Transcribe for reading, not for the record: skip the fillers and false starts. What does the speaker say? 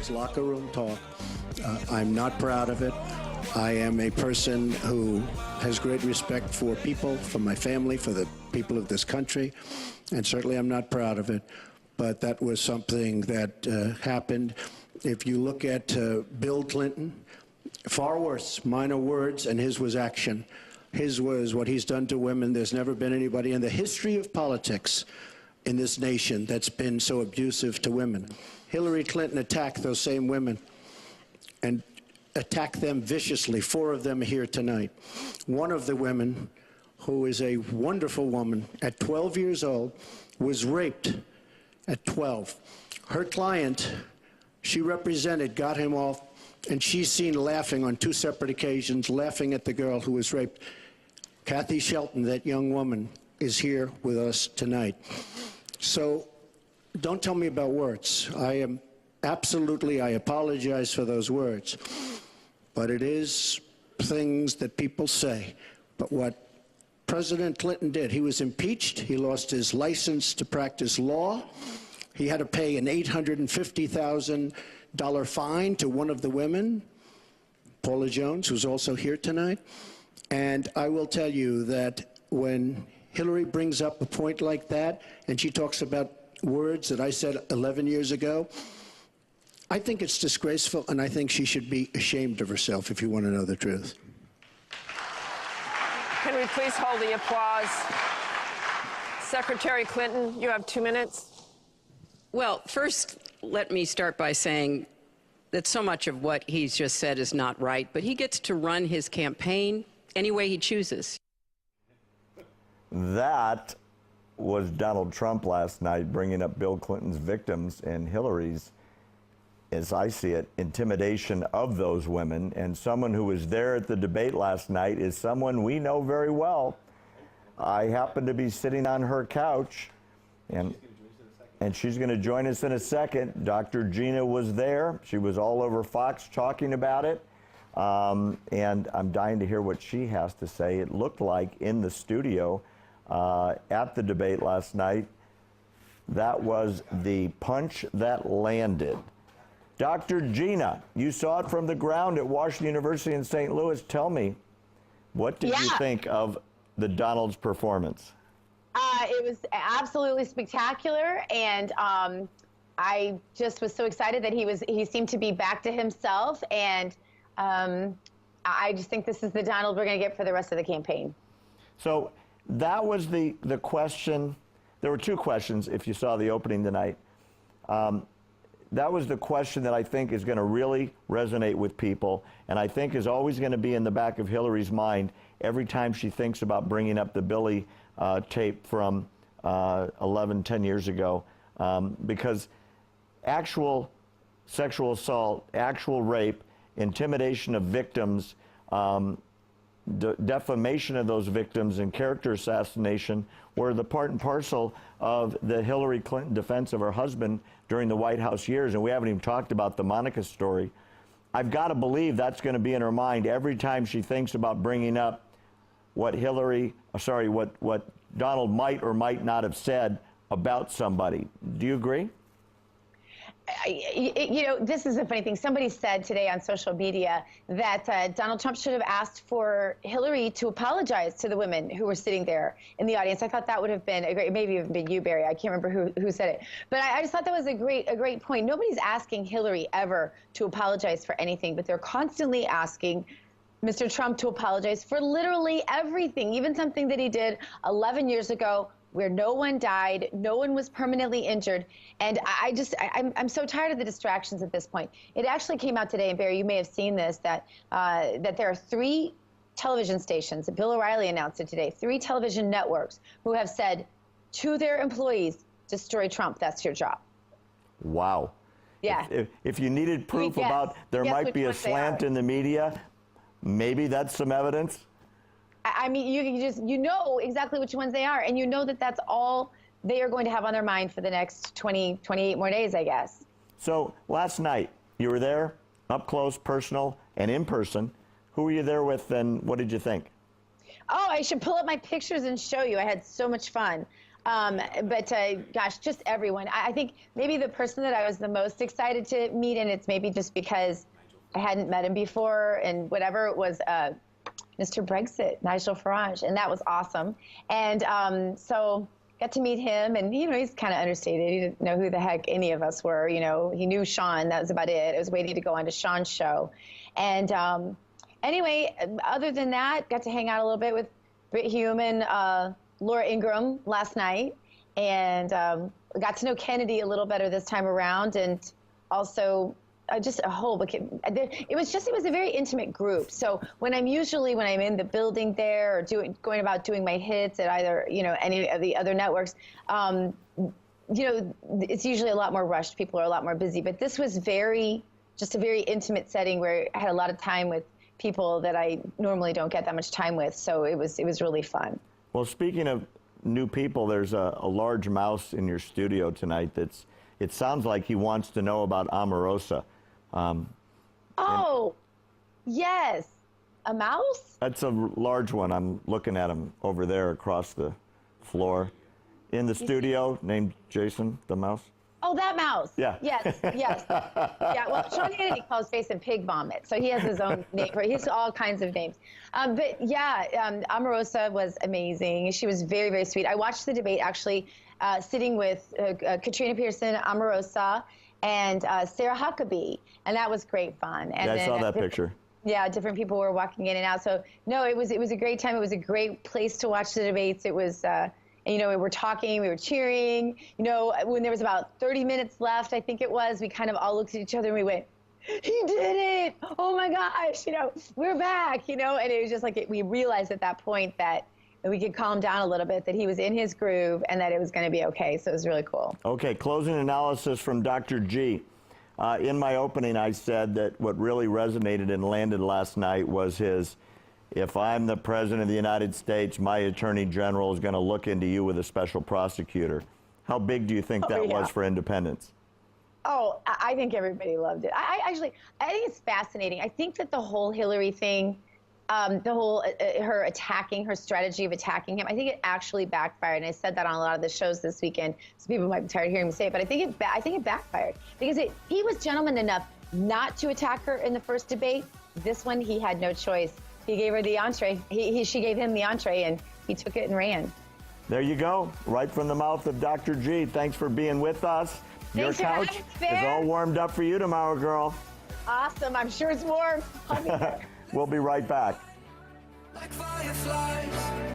is locker room talk. I'm not proud of it. I am a person who has great respect for people, for my family, for the people of this country, and certainly I'm not proud of it. But that was something that happened. If you look at Bill Clinton, far worse, minor words, and his was action. His was what he's done to women. There's never been anybody in the history of politics in this nation that's been so abusive to women. Hillary Clinton attacked those same women and attacked them viciously. 4 of them are here tonight. One of the women, who is a wonderful woman, at 12 years old, was raped at 12. Her client, she represented, got him off, and she's seen laughing on 2 separate occasions, laughing at the girl who was raped. Kathy Shelton, that young woman, is here with us tonight. So don't tell me about words. I apologize for those words. But it is things that people say. But what President Clinton did, he was impeached. He lost his license to practice law. He had to pay an $850,000 fine to one of the women, Paula Jones, who's also here tonight. And I will tell you that when Hillary brings up a point like that, and she talks about words that I said 11 years ago, I think it's disgraceful, and I think she should be ashamed of herself, if you want to know the truth. Can we please hold the applause? Secretary Clinton, you have 2 minutes. Well, first, let me start by saying that so much of what he's just said is not right, but he gets to run his campaign any way he chooses. That was Donald Trump last night bringing up Bill Clinton's victims and Hillary's, as I see it, intimidation of those women. And someone who was there at the debate last night is someone we know very well. I happen to be sitting on her couch, and she's going to join us in a second. Dr. Gina was there. She was all over Fox talking about it. And I'm dying to hear what she has to say. It looked like in the studio at the debate last night, that was the punch that landed. Dr. Gina, you saw it from the ground at Washington University in St. Louis. Tell me, what did you think of the Donald's performance? It was absolutely spectacular, and I just was so excited that he seemed to be back to himself, and I just think this is the Donald we're going to get for the rest of the campaign. So that was the question. There were 2 questions if you saw the opening tonight. That was the question that I think is going to really resonate with people, and I think is always going to be in the back of Hillary's mind every time she thinks about bringing up the Billy tape from 10 years ago, because actual sexual assault, actual rape, intimidation of victims, defamation of those victims, and character assassination were the part and parcel of the Hillary Clinton defense of her husband during the White House years, and we haven't even talked about the Monica story. I've got to believe that's going to be in her mind every time she thinks about bringing up what what Donald might or might not have said about somebody. Do you agree? You know, this is a funny thing. Somebody said today on social media that Donald Trump should have asked for Hillary to apologize to the women who were sitting there in the audience. I thought that would have been a great, maybe even been you, Barry. I can't remember who said it. But I just thought that was a great point. Nobody's asking Hillary ever to apologize for anything, but they're constantly asking Mr. Trump to apologize for literally everything, even something that he did 11 years ago, where no one died, no one was permanently injured. And I'm so tired of the distractions at this point. It actually came out today, and Barry, you may have seen this, that there are 3 television stations, Bill O'Reilly announced it today, 3 television networks who have said to their employees, destroy Trump, that's your job. Wow. Yeah. If you needed proof about there might be a slant in the media, maybe that's some evidence? I mean, you know exactly which ones they are, and you know that that's all they are going to have on their mind for the next 28 more days, I guess. So last night, you were there, up close, personal, and in person. Who were you there with, and what did you think? Oh, I should pull up my pictures and show you. I had so much fun. Gosh, just everyone. I think maybe the person that I was the most excited to meet, and it's maybe just because I hadn't met him before and whatever, it was Mr. Brexit, Nigel Farage, and that was awesome. And so got to meet him, and he's kind of understated. He didn't know who the heck any of us were. He knew Sean. That was about it. I was waiting to go on to Sean's show, and anyway, other than that, got to hang out a little bit with Britt Hume and Laura Ingraham last night, and got to know Kennedy a little better this time around, and also just a whole. It was a very intimate group. So when I'm in the building there or going about doing my hits at either any of the other networks, it's usually a lot more rushed. People are a lot more busy. But this was just a very intimate setting where I had a lot of time with people that I normally don't get that much time with. So it was really fun. Well, speaking of new people, there's a large mouse in your studio tonight it sounds like he wants to know about Omarosa. Yes. A mouse? That's a large one. I'm looking at him over there across the floor. In the studio, named Jason, the mouse. Oh, that mouse. Yeah. Yes. Yeah, well, Sean Hannity calls Jason Pig Vomit, so he has his own name. He has all kinds of names. Omarosa was amazing. She was very, very sweet. I watched the debate, actually, sitting with Katrina Pearson, Omarosa, and Sarah Huckabee, and that was great fun. And I saw that picture. Yeah, different people were walking in and out. So, no, it was a great time. It was a great place to watch the debates. It was... we were talking, we were cheering. When there was about 30 minutes left, I think it was, we kind of all looked at each other and we went, he did it! Oh my gosh, we're back, and it was just like we realized at that point that we could calm down a little bit, that he was in his groove and that it was going to be okay. So it was really cool. Okay, closing analysis from Dr. G. In my opening, I said that what really resonated and landed last night was his, if I'm the President of the United States, my Attorney General is going to look into you with a special prosecutor. How big do you think that was for independence? Oh, I think everybody loved it. I think it's fascinating. I think that the whole Hillary thing, her strategy of attacking him, I think it actually backfired. And I said that on a lot of the shows this weekend, so people might be tired of hearing me say it, but I think it backfired because he was gentleman enough not to attack her in the first debate. This one, he had no choice. He gave her the entree. She gave him the entree, and he took it and ran. There you go, right from the mouth of Dr. G. Thanks for being with us. Your couch is all warmed up for you tomorrow, girl. Awesome. I'm sure it's warm. We'll be right back. Like fireflies.